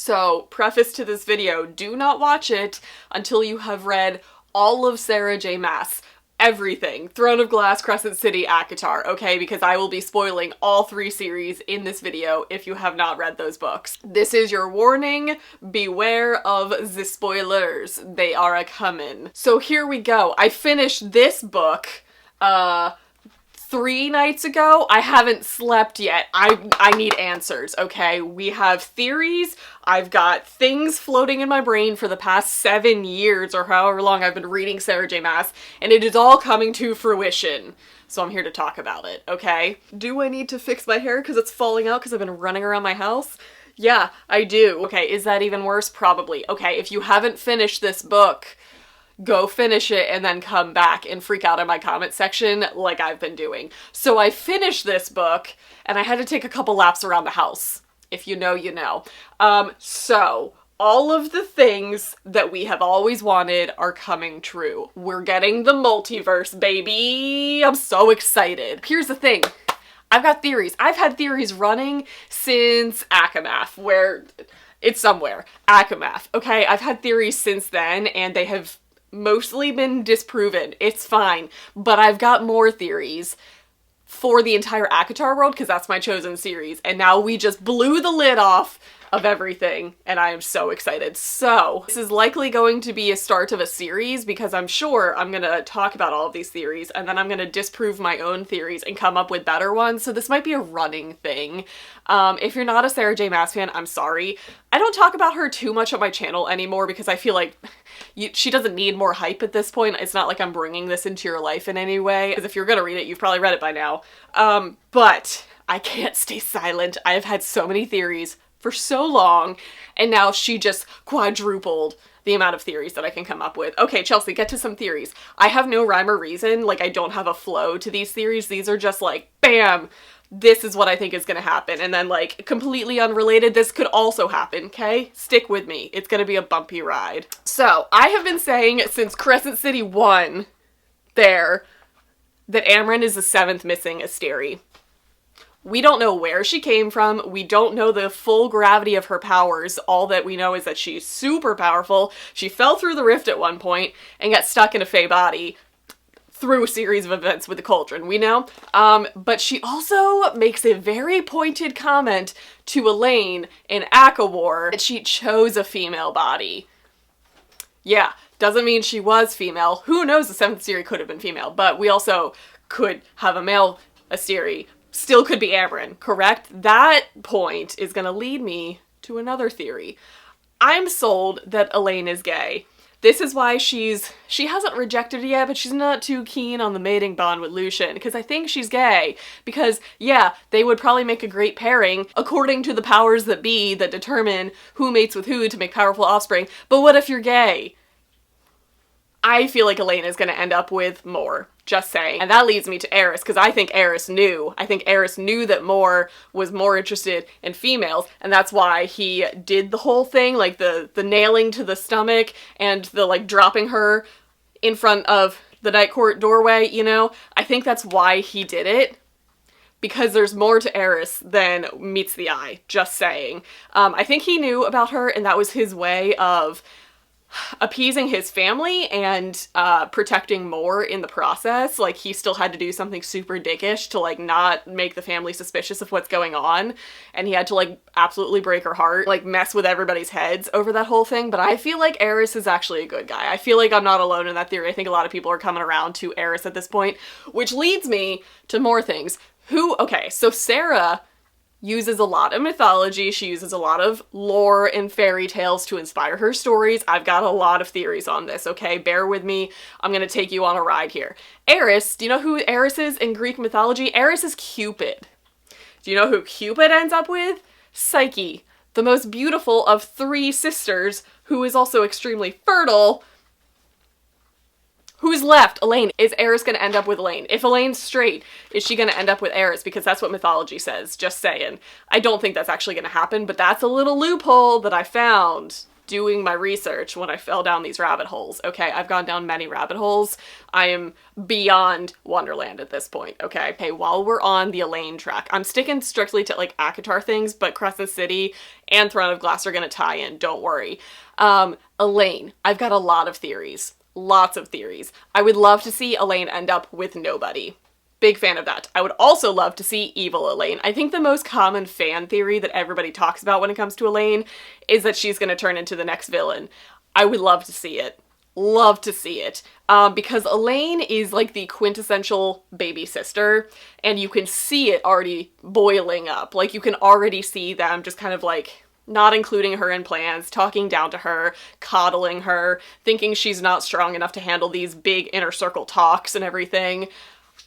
So, preface to this video, do not watch it until you have read all of Sarah J. Maas. Everything. Throne of Glass, Crescent City, ACOTAR, okay? Because I will be spoiling all 3 series in this video if you have not read those books. This is your warning. Beware of the spoilers. They are a-comin'. So here we go. I finished this book, 3 nights ago. I haven't slept yet. I need answers, okay? We have theories. I've got things floating in my brain for the past 7 years or however long I've been reading Sarah J. Maas, and it is all coming to fruition. So I'm here to talk about it, okay? Do I need to fix my hair because it's falling out because I've been running around my house? Yeah, I do. Okay, is that even worse? Probably. Okay, if you haven't finished this book, go finish it and then come back and freak out in my comment section like I've been doing. So I finished this book and I had to take a couple laps around the house. If you know, you know. So all of the things that we have always wanted are coming true. We're getting the multiverse, baby. I'm so excited. Here's the thing. I've got theories. I've had theories running since Akamath, where it's somewhere. Akamath. Okay, I've had theories since then and they have mostly been disproven. It's fine. But I've got more theories for the entire ACOTAR world because that's my chosen series. And now we just blew the lid off of everything and I am so excited. So this is likely going to be a start of a series because I'm sure I'm gonna talk about all of these theories and then I'm gonna disprove my own theories and come up with better ones. So this might be a running thing. If you're not a Sarah J. Maas fan, I'm sorry. I don't talk about her too much on my channel anymore because I feel like she doesn't need more hype at this point. It's not like I'm bringing this into your life in any way, because if you're gonna read it, you've probably read it by now. But I can't stay silent. I have had so many theories for so long, and now she just quadrupled the amount of theories that I can come up with. Okay, Chelsea, get to some theories. I have no rhyme or reason, like I don't have a flow to these theories. These are just like, bam, this is what I think is gonna happen. And then like, completely unrelated, this could also happen, okay? Stick with me. It's gonna be a bumpy ride. So, I have been saying since Crescent City 1 there, that Amren is the 7th missing Asteri. We don't know where she came from. We don't know the full gravity of her powers. All that we know is that she's super powerful. She fell through the rift at one point and got stuck in a Fae body through a series of events with the cauldron, we know. But she also makes a very pointed comment to Elain in ACOWAR that she chose a female body. Yeah, doesn't mean she was female. Who knows, the 7th Asteri could have been female, but we also could have a male Asteri. Still could be Amren, correct? That point is gonna lead me to another theory. I'm sold that Elain is gay. This is why she hasn't rejected it yet, but she's not too keen on the mating bond with Lucian, because I think she's gay. Because, yeah, they would probably make a great pairing, according to the powers that be that determine who mates with who to make powerful offspring, but what if you're gay? I feel like Elain is gonna end up with Mor. Just saying. And that leads me to Eris, because I think Eris knew. I think Eris knew that Mor was more interested in females, and that's why he did the whole thing, like the nailing to the stomach and the like dropping her in front of the Night Court doorway, you know? I think that's why he did it. Because there's more to Eris than meets the eye. Just saying. I think he knew about her, and that was his way of appeasing his family and protecting Mor in the process. Like, he still had to do something super dickish to like not make the family suspicious of what's going on, and he had to like absolutely break her heart, like mess with everybody's heads over that whole thing. But I feel like Eris is actually a good guy. I feel like I'm not alone in that theory. I think a lot of people are coming around to Eris at this point, which leads me to more things. Okay, so Sarah uses a lot of mythology, she uses a lot of lore and fairy tales to inspire her stories. I've got a lot of theories on this, okay? Bear with me, I'm gonna take you on a ride here. Eris, do you know who Eris is in Greek mythology? Eris is Cupid. Do you know who Cupid ends up with? Psyche, the most beautiful of 3 sisters, who is also extremely fertile. Who's left? Elain. Is Eris gonna end up with Elain? If Elain's straight, is she gonna end up with Eris? Because that's what mythology says, just saying. I don't think that's actually gonna happen, but that's a little loophole that I found. doing my research when I fell down these rabbit holes. Okay, I've gone down many rabbit holes. I am beyond Wonderland at this point, okay? Okay, while we're on the Elain track, I'm sticking strictly to like ACOTAR things, but Crescent City and Throne of Glass are gonna tie in, don't worry. Elain, I've got a lot of theories. Lots of theories. I would love to see Elain end up with nobody. Big fan of that. I would also love to see evil Elain. I think the most common fan theory that everybody talks about when it comes to Elain is that she's going to turn into the next villain. I would love to see it. Love to see it. Because Elain is like the quintessential baby sister, and you can see it already boiling up. Like, you can already see them just kind of like not including her in plans, talking down to her, coddling her, thinking she's not strong enough to handle these big inner circle talks and everything.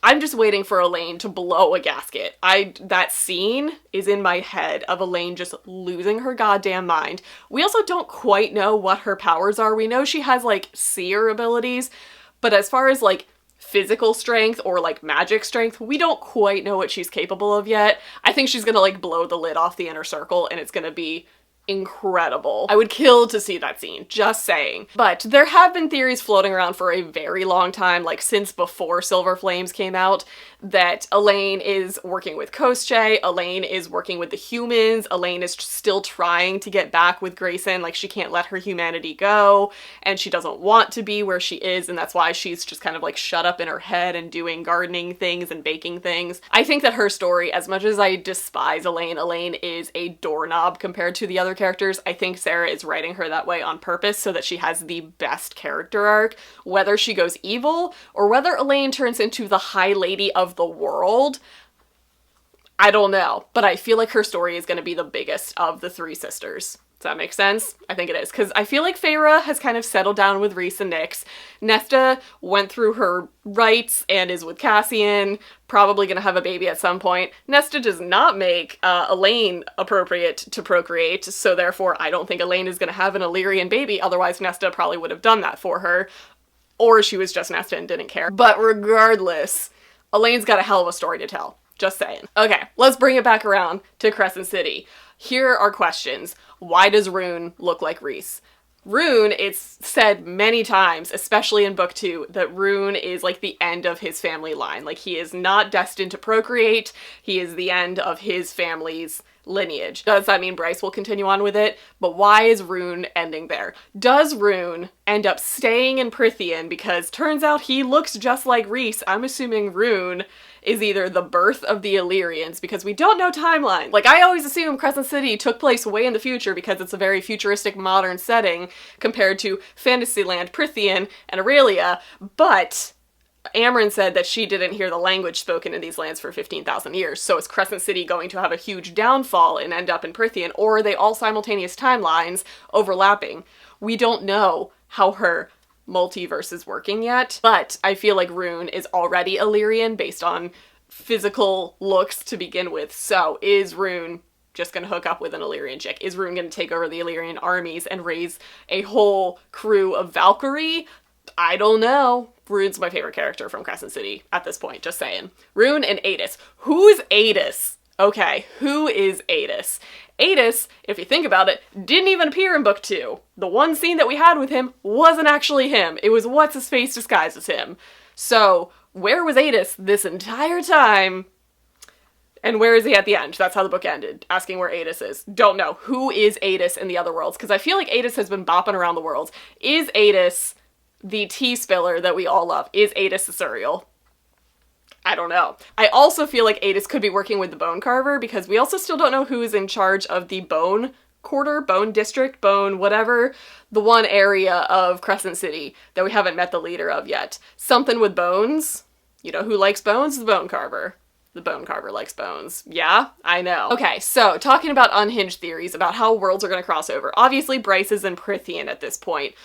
I'm just waiting for Elain to blow a gasket. That scene is in my head of Elain just losing her goddamn mind. We also don't quite know what her powers are. We know she has like seer abilities, but as far as like physical strength or like magic strength, we don't quite know what she's capable of yet. I think she's gonna like blow the lid off the inner circle and it's gonna be incredible. I would kill to see that scene, just saying. But there have been theories floating around for a very long time, like since before Silver Flames came out, that Elain is working with Koschei, Elain is working with the humans, Elain is still trying to get back with Grayson, like she can't let her humanity go, and she doesn't want to be where she is, and that's why she's just kind of like shut up in her head and doing gardening things and baking things. I think that her story, as much as I despise Elain, Elain is a doorknob compared to the other characters. I think Sarah is writing her that way on purpose so that she has the best character arc. Whether she goes evil or whether Elain turns into the High Lady of the world, I don't know. But I feel like her story is going to be the biggest of the three sisters. Does that make sense? I think it is, because I feel like Feyre has kind of settled down with Rhys and Nyx. Nesta went through her rites and is with Cassian, probably gonna have a baby at some point. Nesta does not make Elain appropriate to procreate, so therefore I don't think Elain is gonna have an Illyrian baby, otherwise Nesta probably would have done that for her. Or she was just Nesta and didn't care. But regardless, Elaine's got a hell of a story to tell. Just saying. Okay, let's bring it back around to Crescent City. Here are questions. Why does Rune look like Rhys? Rune, it's said many times, especially in book 2, that Rune is like the end of his family line. Like, he is not destined to procreate. He is the end of his family's lineage. Does that mean Bryce will continue on with it? But why is Rune ending there? Does Rune end up staying in Prythian because turns out he looks just like Rhys? I'm assuming Rune is either the birth of the Illyrians, because we don't know timeline. Like, I always assume Crescent City took place way in the future because it's a very futuristic modern setting compared to Fantasyland, Prythian, and Aurelia, but Amren said that she didn't hear the language spoken in these lands for 15,000 years, so is Crescent City going to have a huge downfall and end up in Prythian, or are they all simultaneous timelines overlapping? We don't know how her multiverse is working yet, but I feel like Rune is already Illyrian based on physical looks to begin with. So is Rune just gonna hook up with an Illyrian chick? Is Rune gonna take over the Illyrian armies and raise a whole crew of Valkyrie? I don't know. Rune's my favorite character from Crescent City at this point, just saying. Rune and Aidas. Who's Aidas? Okay, who is Aidas? Aidas, if you think about it, didn't even appear in book 2. The one scene that we had with him wasn't actually him. It was what's-his-face disguised as him. So, where was Aidas this entire time? And where is he at the end? That's how the book ended, asking where Aidas is. Don't know. Who is Aidas in the other worlds? Because I feel like Aidas has been bopping around the worlds. Is Aidas the tea spiller that we all love? Is Aidas the Suriel? I don't know. I also feel like Aidas could be working with the Bone Carver, because we also still don't know who is in charge of the Bone Quarter, Bone District, Bone whatever, the one area of Crescent City that we haven't met the leader of yet. Something with bones. You know who likes bones? The Bone Carver. The Bone Carver likes bones. Yeah, I know. Okay, so talking about unhinged theories about how worlds are going to cross over. Obviously, Bryce is in Prythian at this point.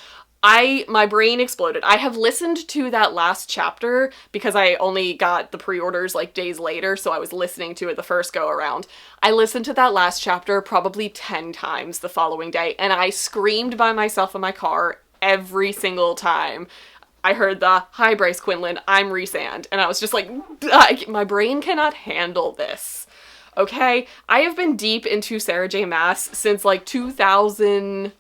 My brain exploded. I have listened to that last chapter because I only got the pre-orders like days later, so I was listening to it the first go around. I listened to that last chapter probably 10 times the following day, and I screamed by myself in my car every single time I heard the, "Hi Bryce Quinlan, I'm Rhysand," and I was just like, my brain cannot handle this. Okay? I have been deep into Sarah J. Maas since like 2000...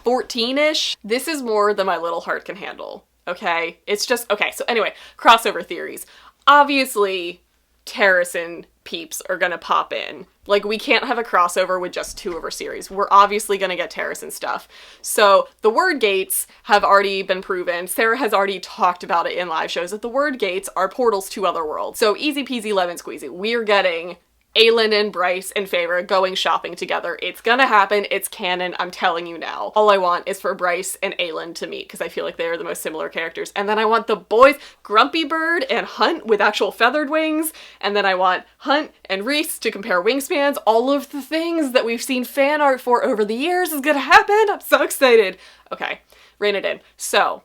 14-ish. This is more than my little heart can handle, okay? It's just, okay, so anyway, crossover theories. Obviously, Terracin peeps are gonna pop in. Like, we can't have a crossover with just 2 of our series. We're obviously gonna get Terracin stuff. So, the word gates have already been proven. Sarah has already talked about it in live shows, that the word gates are portals to other worlds. So, easy peasy lemon squeezy. We're getting Elain and Bryce and Feyre going shopping together. It's gonna happen. It's canon. I'm telling you now. All I want is for Bryce and Elain to meet, because I feel like they are the most similar characters. And then I want the boys, Grumpy Bird and Hunt with actual feathered wings. And then I want Hunt and Reese to compare wingspans. All of the things that we've seen fan art for over the years is gonna happen. I'm so excited. Okay, rein it in. So,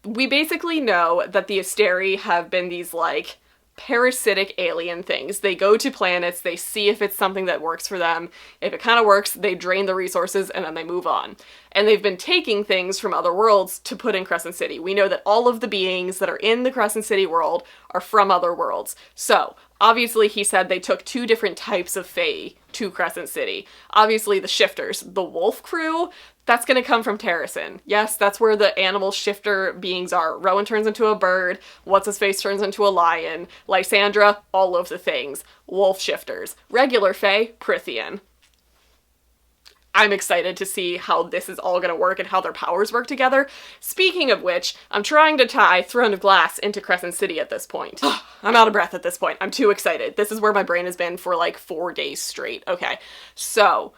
we basically know that the Asteri have been these, like, parasitic alien things. They go to planets, they see if it's something that works for them. If it kind of works, they drain the resources and then they move on. And they've been taking things from other worlds to put in Crescent City. We know that all of the beings that are in the Crescent City world are from other worlds. So, obviously he said they took 2 different types of Fae to Crescent City. Obviously the shifters, the wolf crew, that's gonna come from Terracin. Yes, that's where the animal shifter beings are. Rowan turns into a bird, What's-His-Face turns into a lion, Lysandra, all of the things. Wolf shifters. Regular Fae, Prythian. I'm excited to see how this is all gonna work and how their powers work together. Speaking of which, I'm trying to tie Throne of Glass into Crescent City at this point. I'm out of breath at this point. I'm too excited. This is where my brain has been for like 4 days straight. Okay, so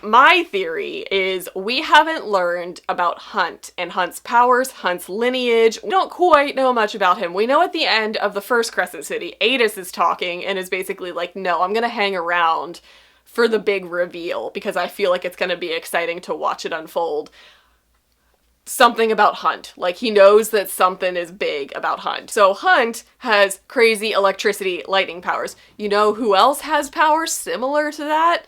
my theory is we haven't learned about Hunt and Hunt's powers, Hunt's lineage. We don't quite know much about him. We know at the end of the first Crescent City, Aidas is talking and is basically like, no, I'm gonna hang around for the big reveal because I feel like it's gonna be exciting to watch it unfold. Something about Hunt. Like, he knows that something is big about Hunt. So Hunt has crazy electricity, lightning powers. You know who else has powers similar to that?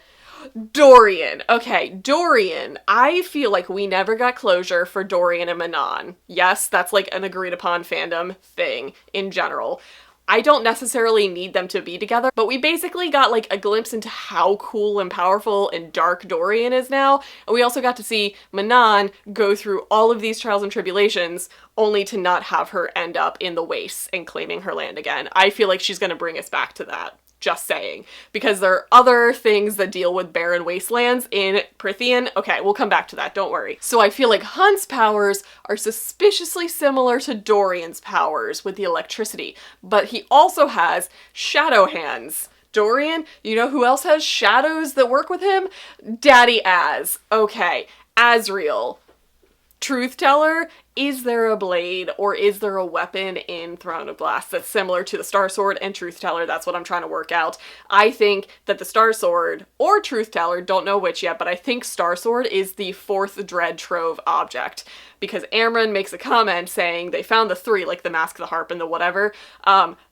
Dorian. Okay, Dorian. I feel like we never got closure for Dorian and Manon. Yes, that's like an agreed upon fandom thing in general. I don't necessarily need them to be together, but we basically got like a glimpse into how cool and powerful and dark Dorian is now. And we also got to see Manon go through all of these trials and tribulations only to not have her end up in the wastes and claiming her land again. I feel like she's gonna bring us back to that. Just saying. Because there are other things that deal with barren wastelands in Prythian. Okay, we'll come back to that, don't worry. So I feel like Hunt's powers are suspiciously similar to Dorian's powers with the electricity, but he also has shadow hands. Dorian, you know who else has shadows that work with him? Daddy Az. Okay, Azriel. Truth Teller, is there a blade or is there a weapon in Throne of Glass that's similar to the Star Sword and Truth Teller? That's what I'm trying to work out. I think that the Star Sword or Truth Teller, don't know which yet, but I think Star Sword is the 4th Dread Trove object, because Amren makes a comment saying they found the 3, like the mask, the harp, and the whatever,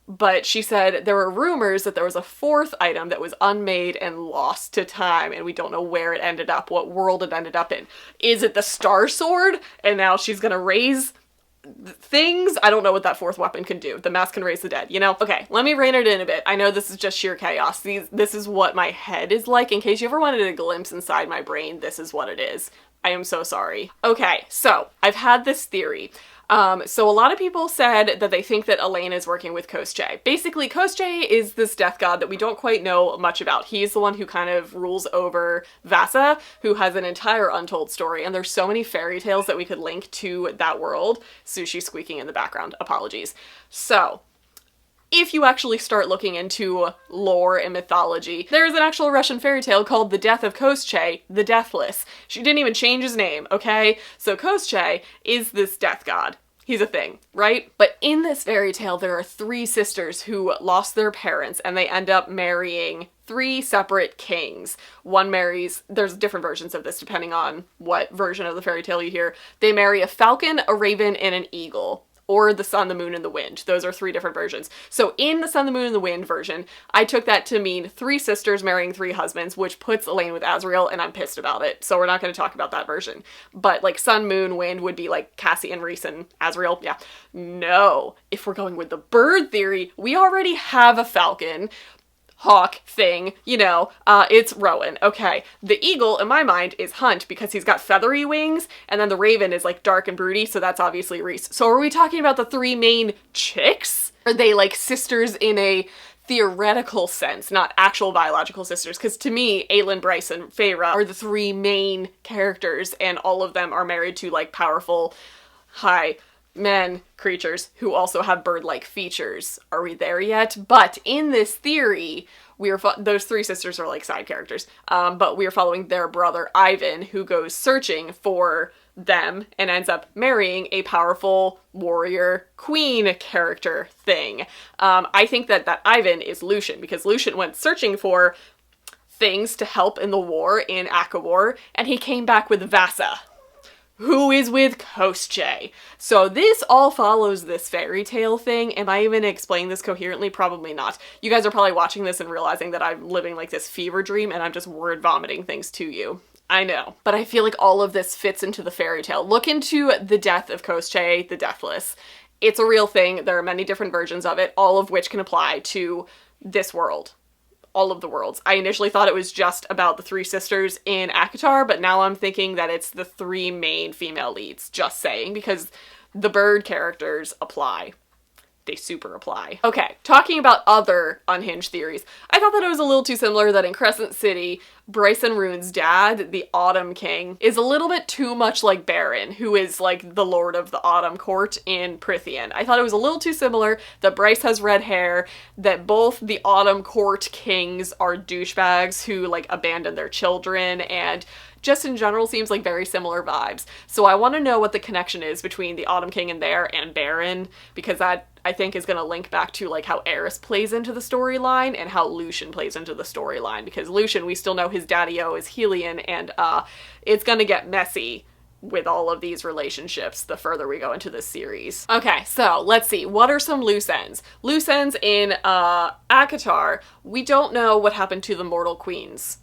but she said there were rumors that there was a 4th item that was unmade and lost to time, and we don't know where it ended up, what world it ended up in. Is it the Star Sword? And now she's gonna raise things? I don't know what that 4th weapon can do. The mask can raise the dead, you know? Okay, let me rein it in a bit. I know this is just sheer chaos. This is what my head is like. In case you ever wanted a glimpse inside my brain, this is what it is. I am so sorry. Okay, so I've had this theory. So a lot of people said that they think that Elain is working with Koschei. Basically, Koschei is this death god that we don't quite know much about. He's the one who kind of rules over Vasa, who has an entire untold story, and there's so many fairy tales that we could link to that world. Sushi squeaking in the background, apologies. So, if you actually start looking into lore and mythology, there's an actual Russian fairy tale called The Death of Koschei, the Deathless. She didn't even change his name, okay? So Koschei is this death god. He's a thing, right? But in this fairy tale, there are 3 sisters who lost their parents and they end up marrying 3 separate kings. One marries, there's different versions of this depending on what version of the fairy tale you hear. They marry a falcon, a raven, and an eagle. Or the sun, the moon, and the wind. Those are 3 different versions. So in the sun, the moon, and the wind version, I took that to mean 3 sisters marrying 3 husbands, which puts Elain with Azriel, and I'm pissed about it. So we're not going to talk about that version. But like sun, moon, wind would be like Cassie and Reese and Azriel. Yeah. No. If we're going with the bird theory, we already have a falcon. hawk thing, you know, it's Rowan. Okay, the eagle in my mind is Hunt because he's got feathery wings, and then the raven is like dark and broody, so that's obviously Rhys. So are we talking about the three main chicks? Are they like sisters in a theoretical sense, not actual biological sisters? Because to me, Aelin, Bryce, and Feyre are the three main characters, and all of them are married to like powerful, high men creatures who also have bird-like features. Are we there yet? But in this theory, those three sisters are like side characters, but we are following their brother Ivan, who goes searching for them and ends up marrying a powerful warrior queen character thing. I think that Ivan is Lucian, because Lucian went searching for things to help in the war in Akawar, and he came back with Vasa, who is with Koschei. So this all follows this fairy tale thing. Am I even explaining this coherently? Probably not. You guys are probably watching this and realizing that I'm living like this fever dream and I'm just word vomiting things to you. I know. But I feel like all of this fits into the fairy tale. Look into the death of Koschei, the Deathless. It's a real thing. There are many different versions of it, all of which can apply to this world. All of the worlds. I initially thought it was just about the three sisters in ACOTAR, but now I'm thinking that it's the three main female leads, just saying, because the bird characters apply. They super apply. Okay, talking about other unhinged theories. I thought that it was a little too similar that in Crescent City, Bryce and Rune's dad, the Autumn King, is a little bit too much like Baron, who is like the Lord of the Autumn Court in Prythian. I thought it was a little too similar that Bryce has red hair, that both the Autumn Court kings are douchebags who like abandon their children, and just in general seems like very similar vibes. So I want to know what the connection is between the Autumn King and there and Baron, because that I think is going to link back to like how Eris plays into the storyline and how Lucian plays into the storyline, because Lucian, we still know his daddy-o is Helion, and it's going to get messy with all of these relationships the further we go into this series. Okay, so let's see. What are some loose ends? Loose ends in ACOTAR. We don't know what happened to the Mortal Queens.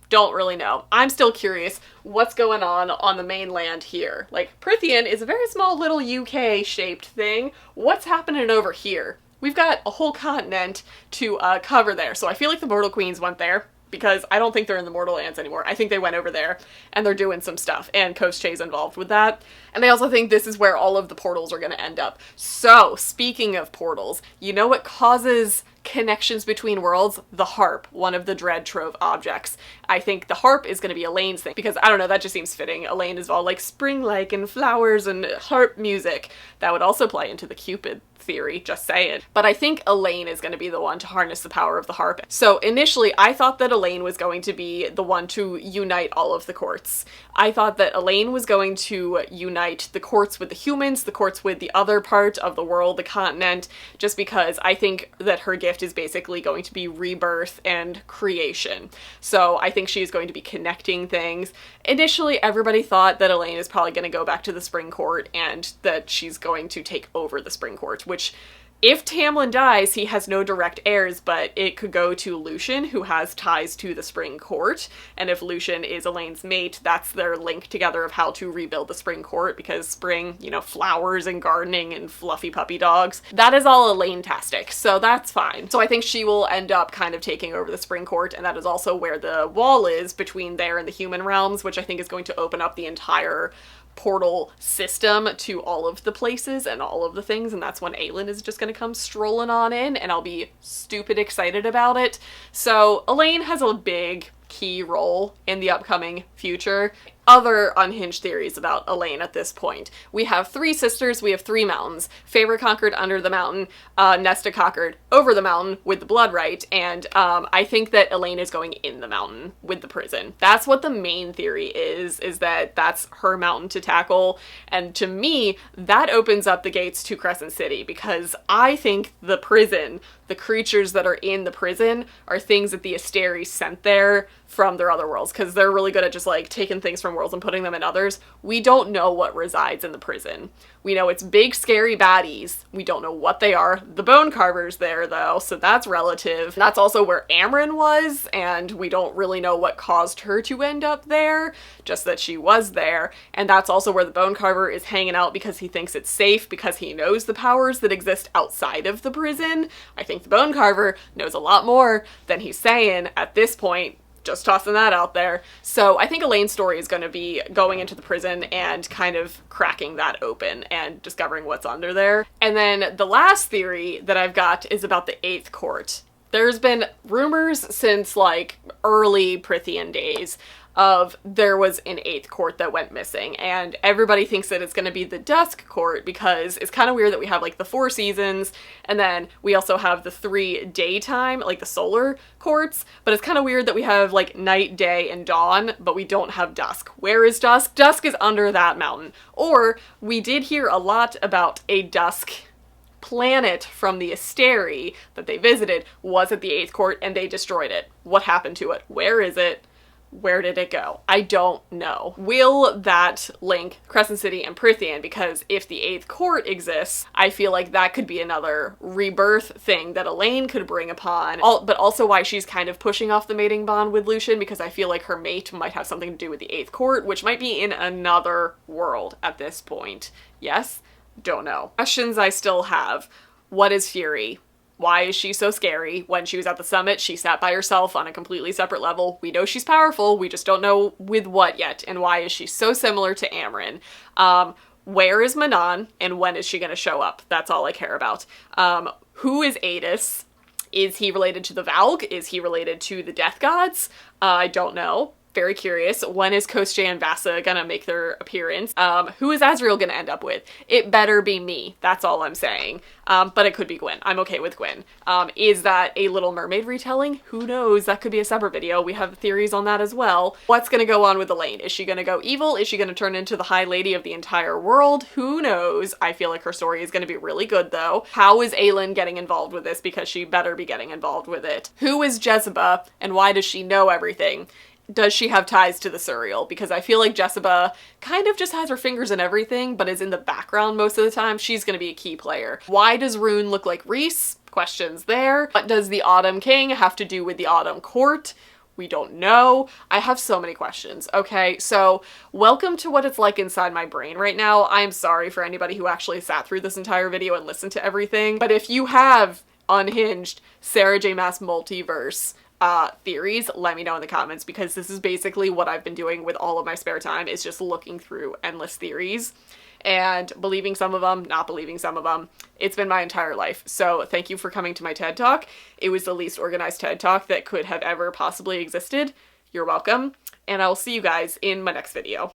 Don't really know. I'm still curious what's going on the mainland here. Like, Prythian is a very small little UK-shaped thing. What's happening over here? We've got a whole continent to cover there, so I feel like the Mortal Queens went there, because I don't think they're in the Mortal Lands anymore. I think they went over there, and they're doing some stuff, and Koschei's involved with that. And I also think this is where all of the portals are going to end up. So, speaking of portals, you know what causes connections between worlds? The harp, one of the dread trove objects. I think the harp is going to be Elain's thing, because I don't know, that just seems fitting. Elain is all like spring-like and flowers and harp music. That would also play into the Cupid theory, just saying. But I think Elain is going to be the one to harness the power of the harp. So initially I thought that Elain was going to be the one to unite all of the courts. I thought that Elain was going to unite the courts with the humans, the courts with the other part of the world, the continent, just because I think that her gift is basically going to be rebirth and creation. So I think she's going to be connecting things. Initially, everybody thought that Elain is probably going to go back to the Spring Court and that she's going to take over the Spring Court, which, if Tamlin dies, he has no direct heirs, but it could go to Lucian, who has ties to the Spring Court. And if Lucian is Elain's mate, that's their link together of how to rebuild the Spring Court, because spring, you know, flowers and gardening and fluffy puppy dogs. That is all Elain-tastic, so that's fine. So I think she will end up kind of taking over the Spring Court, and that is also where the wall is between there and the human realms, which I think is going to open up the entire portal system to all of the places and all of the things, and that's when Aelin is just gonna come strolling on in, and I'll be stupid excited about it. So Elain has a big key role in the upcoming future. Other unhinged theories about Elain at this point. We have three sisters, we have three mountains. Feyre conquered under the mountain, Nesta conquered over the mountain with the blood right, and I think that Elain is going in the mountain with the prison. That's what the main theory is that that's her mountain to tackle, and to me, that opens up the gates to Crescent City, because I think the prison, the creatures that are in the prison, are things that the Asteris sent there from their other worlds, because they're really good at just like taking things from worlds and putting them in others. We don't know what resides in the prison. We know it's big scary baddies. We don't know what they are. The bone carver's there though, so that's relative. That's also where Amren was, and we don't really know what caused her to end up there, just that she was there. And that's also where the bone carver is hanging out because he thinks it's safe, because he knows the powers that exist outside of the prison. I think the bone carver knows a lot more than he's saying at this point. Just tossing that out there. So I think Elain's story is going to be going into the prison and kind of cracking that open and discovering what's under there. And then the last theory that I've got is about the Eighth Court. There's been rumors since like early Prithian days of there was an Eighth Court that went missing, and everybody thinks that it's going to be the Dusk Court, because it's kind of weird that we have like the 4 seasons and then we also have the 3 daytime, like the solar courts, but it's kind of weird that we have like night, day, and dawn, but we don't have dusk. Where is dusk? Dusk is under that mountain. Or we did hear a lot about a dusk planet from the Asteri that they visited was at the Eighth Court and they destroyed it. What happened to it? Where is it? Where did it go? I don't know. Will that link Crescent City and Prithian? Because if the Eighth Court exists, I feel like that could be another rebirth thing that Elain could bring upon. But also why she's kind of pushing off the mating bond with Lucian, because I feel like her mate might have something to do with the Eighth Court, which might be in another world at this point. Yes? Don't know. Questions I still have. What is Fury? Why is she so scary? When she was at the summit, she sat by herself on a completely separate level. We know she's powerful, we just don't know with what yet. And why is she so similar to Amren? Where is Manon, and when is she going to show up? That's all I care about. Who is Aidas? Is he related to the Valg? Is he related to the Death Gods? I don't know. Very curious. When is Koschei and Vasa gonna make their appearance? Who is Azriel gonna end up with? It better be me. That's all I'm saying. But it could be Gwen. I'm okay with Gwen. Is that a Little Mermaid retelling? Who knows? That could be a separate video. We have theories on that as well. What's gonna go on with Elain? Is she gonna go evil? Is she gonna turn into the High Lady of the entire world? Who knows? I feel like her story is gonna be really good though. How is Aelin getting involved with this? Because she better be getting involved with it. Who is Jezebel, and why does she know everything? Does she have ties to the Surreal? Because I feel like Jezebel kind of just has her fingers in everything, but is in the background most of the time. She's going to be a key player. Why does Rune look like Rhys? Questions there. What does the Autumn King have to do with the Autumn Court? We don't know. I have so many questions. Okay, so welcome to what it's like inside my brain right now. I'm sorry for anybody who actually sat through this entire video and listened to everything, but if you have unhinged Sarah J. Maas multiverse theories, let me know in the comments, because this is basically what I've been doing with all of my spare time, is just looking through endless theories and believing some of them, not believing some of them. It's been my entire life. So thank you for coming to my TED Talk. It was the least organized TED Talk that could have ever possibly existed. You're welcome, and I will see you guys in my next video.